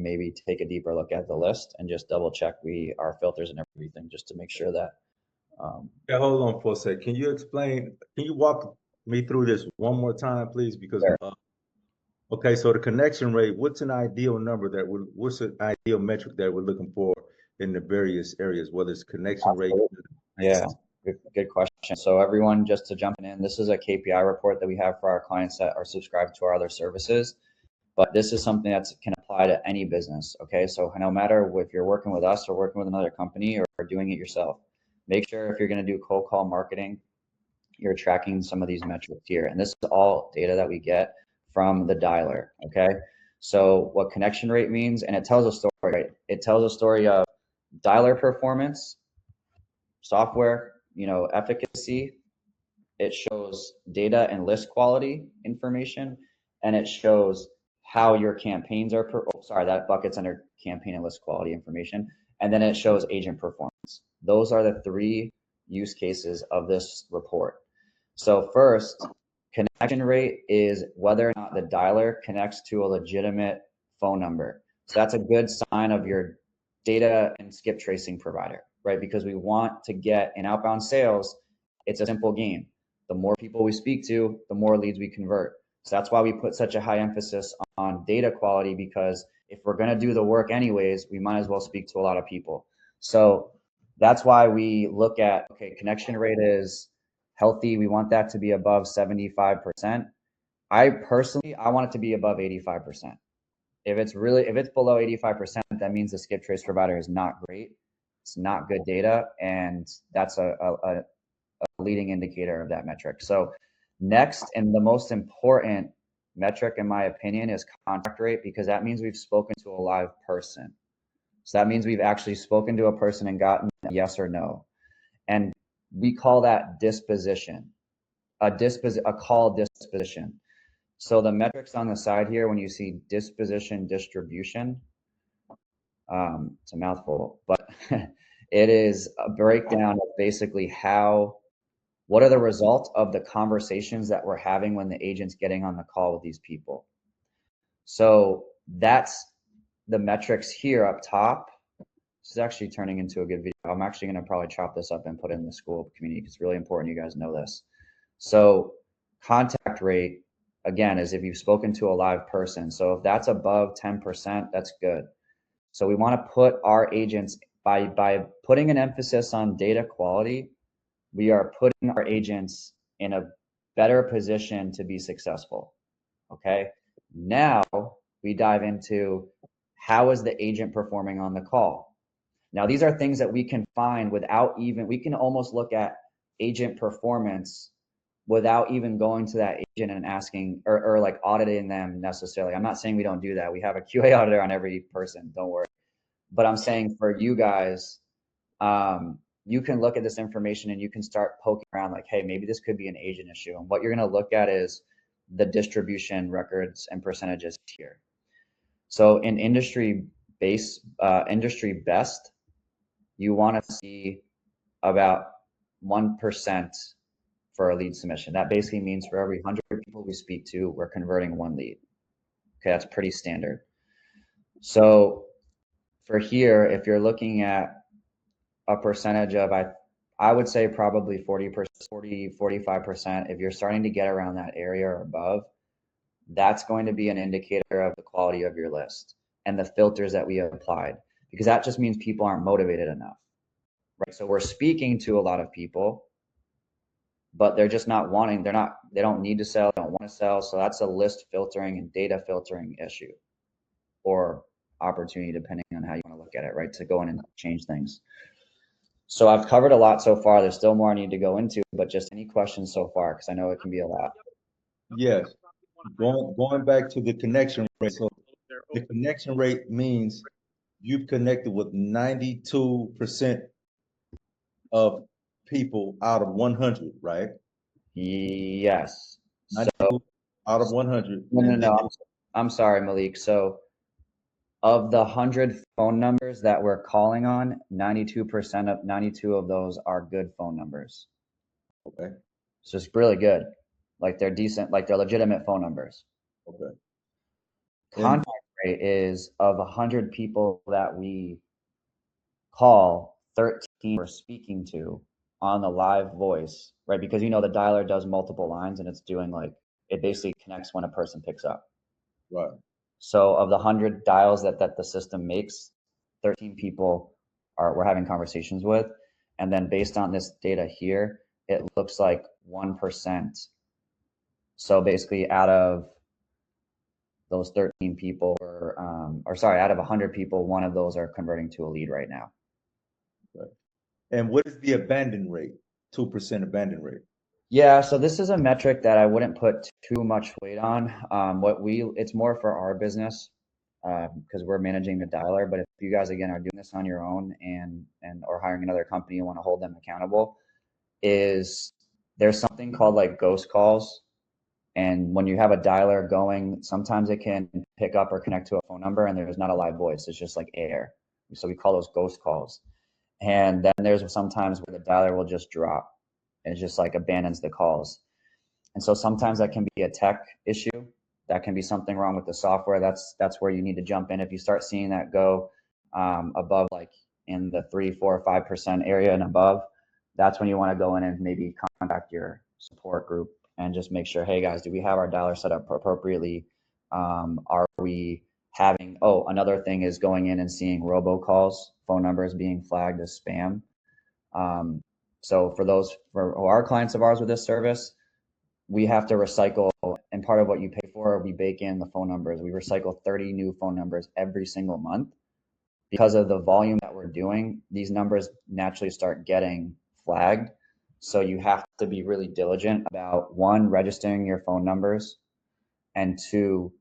maybe take a deeper look at the list and just double check our filters and everything just to make sure that. Yeah, hold on for a sec. Can you walk me through this one more time, please? Because, Sure. okay, so the connection rate, what's an ideal number what's an ideal metric that we're looking for in the various areas, whether it's connection rate? Yeah, good question. So everyone, just to jump in, this is a KPI report that we have for our clients that are subscribed to our other services. But this is something that can apply to any business, okay? So no matter if you're working with us or working with another company or doing it yourself, make sure if you're going to do cold call marketing, you're tracking some of these metrics here. And this is all data that we get from the dialer, okay? So what connection rate means, and it tells a story, right? It tells a story of dialer performance, software, efficacy. It shows data and list quality information, and it shows how your campaigns are, that bucket's under campaign and list quality information. And then it shows agent performance. Those are the 3 use cases of this report. So first, connection rate is whether or not the dialer connects to a legitimate phone number. So that's a good sign of your data and skip tracing provider, right? Because we want to get in outbound sales, it's a simple game. The more people we speak to, the more leads we convert. So that's why we put such a high emphasis on data quality, because if we're going to do the work anyways, we might as well speak to a lot of people. So that's why we look at, okay, connection rate is healthy. We want that to be above 75%. I want it to be above 85%. If it's below 85%, that means the skip trace provider is not great. It's not good data, and that's a leading indicator of that metric. So next, and the most important metric, in my opinion, is contact rate, because that means we've spoken to a live person. So that means we've actually spoken to a person and gotten a yes or no. And we call that disposition, a call disposition. So the metrics on the side here, when you see disposition distribution, it's a mouthful, but it is a breakdown of basically what are the results of the conversations that we're having when the agent's getting on the call with these people. So that's the metrics here up top. This is actually turning into a good video. I'm actually going to probably chop this up and put it in the school community because it's really important you guys know this. So contact rate, again, is if you've spoken to a live person. So if that's above 10%, that's good. So we want to put our agents, by putting an emphasis on data quality, we are putting our agents in a better position to be successful. Okay. Now we dive into how is the agent performing on the call. Now, these are things that we can find we can almost look at agent performance without even going to that agent and asking or like auditing them necessarily. I'm not saying we don't do that. We have a QA auditor on every person, don't worry. But I'm saying for you guys, you can look at this information and you can start poking around like, hey, maybe this could be an agent issue. And what you're going to look at is the distribution records and percentages here. So in industry best, you want to see about 1% for a lead submission. That basically means for every 100 people we speak to, we're converting 1 lead. Okay, that's pretty standard. So for here, if you're looking at a percentage of, I would say probably 40%, 45%, if you're starting to get around that area or above, that's going to be an indicator of the quality of your list and the filters that we have applied, because that just means people aren't motivated enough, right? So we're speaking to a lot of people, but they're just not wanting, they don't need to sell, don't want to sell. So that's a list filtering and data filtering issue or opportunity, depending on how you want to look at it, right? To go in and change things. So I've covered a lot so far. There's still more I need to go into, but just any questions so far, because I know it can be a lot. Yes. Going back to the connection rate. So the connection rate means you've connected with 92% of people out of 100, right? Yes. 92 out of 100. No. I'm sorry, Malik. So of the 100 phone numbers that we're calling on, 92 of those are good phone numbers. Okay. So it's really good. Like they're decent, like they're legitimate phone numbers. Okay. Contact rate is of 100 people that we call, 13 we're speaking to on the live voice, right? Because the dialer does multiple lines and it's doing like, it basically connects when a person picks up. Right. So of the 100 dials that the system makes, 13 people we're having conversations with. And then based on this data here, it looks like 1%. So basically out of those 13 people out of 100 people, one of those are converting to a lead right now. Right. And what is the abandon rate? 2% abandon rate. Yeah, so this is a metric that I wouldn't put too much weight on. It's more for our business because we're managing the dialer. But if you guys again are doing this on your own and or hiring another company and want to hold them accountable, there's something called like ghost calls. And when you have a dialer going, sometimes it can pick up or connect to a phone number and there's not a live voice. It's just like air. So we call those ghost calls. And then there's sometimes where the dialer will just drop and it just like abandons the calls. And so sometimes that can be a tech issue. That can be something wrong with the software. That's where you need to jump in. If you start seeing that go above like in the 3, 4, 5% area and above, that's when you want to go in and maybe contact your support group and just make sure, hey guys, do we have our dialer set up appropriately? Are we having, another thing is going in and seeing robocalls, phone numbers being flagged as spam. So for our clients of ours with this service, we have to recycle, and part of what you pay for, we bake in the phone numbers. We recycle 30 new phone numbers every single month. Because of the volume that we're doing, these numbers naturally start getting flagged. So you have to be really diligent about, one, registering your phone numbers, and two,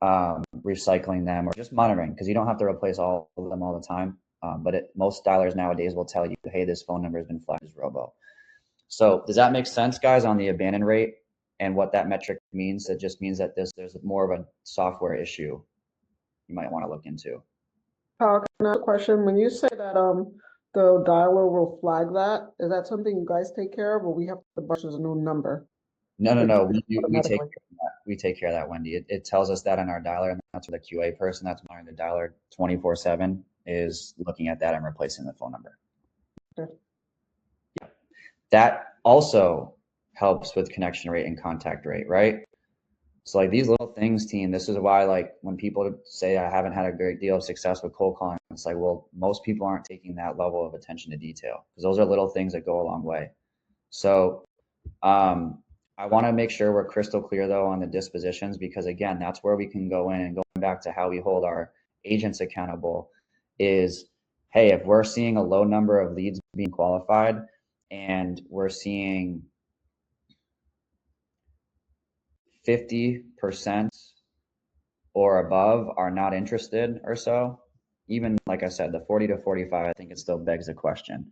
recycling them or just monitoring, because you don't have to replace all of them all the time. But most dialers nowadays will tell you, hey, this phone number has been flagged as robo. So does that make sense, guys, on the abandon rate and what that metric means? It just means that there's more of a software issue you might want to look into. Can I ask a question? When you say that the dialer will flag that, is that something you guys take care of, or we have to bunch a new number? No. We take care of that, Wendy. It tells us that in our dialer, and that's where the QA person that's monitoring the dialer 24/7 is looking at that and replacing the phone number. Okay. Yeah. That also helps with connection rate and contact rate, right? So like these little things, team, this is why like when people say I haven't had a great deal of success with cold calling, it's like, well, most people aren't taking that level of attention to detail because those are little things that go a long way. So I want to make sure we're crystal clear though on the dispositions, because again, that's where we can go in, and going back to how we hold our agents accountable is, hey, if we're seeing a low number of leads being qualified and we're seeing 50% or above are not interested or so, even like I said, the 40 to 45, I think it still begs the question.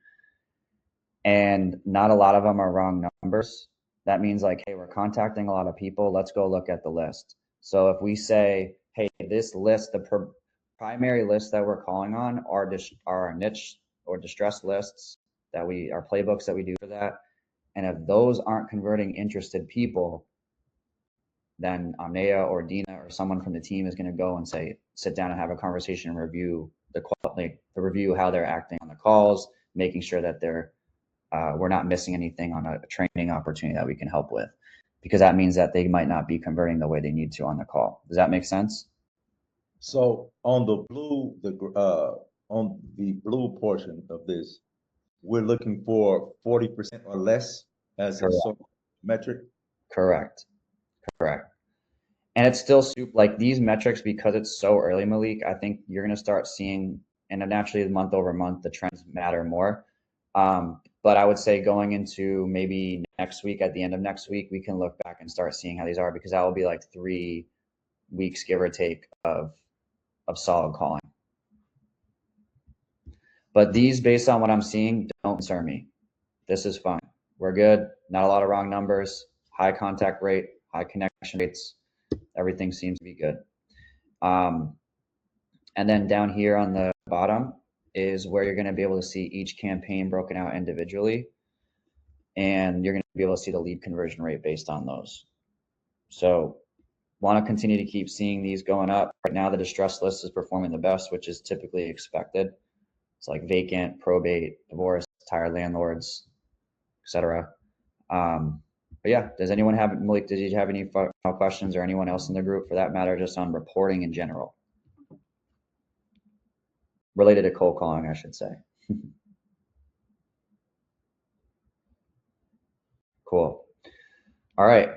And not a lot of them are wrong numbers. That means like, hey, we're contacting a lot of people. Let's go look at the list. So if we say, hey, this list, the primary list that we're calling on are our niche or distressed lists that our playbooks that we do for that. And if those aren't converting interested people, then Amnea or Dina or someone from the team is going to go and sit down and have a conversation and review review how they're acting on the calls, making sure that we're not missing anything on a training opportunity that we can help with, because that means that they might not be converting the way they need to on the call. Does that make sense? So on the blue portion of this, we're looking for 40% or less as a sort of metric. Correct. And it's still like these metrics, because it's so early, Malik, I think you're going to start seeing, and naturally month over month, the trends matter more. But I would say going into maybe next week, at the end of next week, we can look back and start seeing how these are, because that will be like 3 weeks, give or take, of solid calling. But these, based on what I'm seeing, don't concern me. This is fine. We're good. Not a lot of wrong numbers, high contact rate, high connection rates. Everything seems to be good. And then down here on the bottom is where you're going to be able to see each campaign broken out individually. And you're going to be able to see the lead conversion rate based on those. So want to continue to keep seeing these going up. Right now, the distress list is performing the best, which is typically expected. It's like vacant, probate, divorce, tired landlords, etc. But yeah, does anyone have, Malik, did you have any final questions, or anyone else in the group for that matter, just on reporting in general? Related to cold calling, I should say. Cool. All right.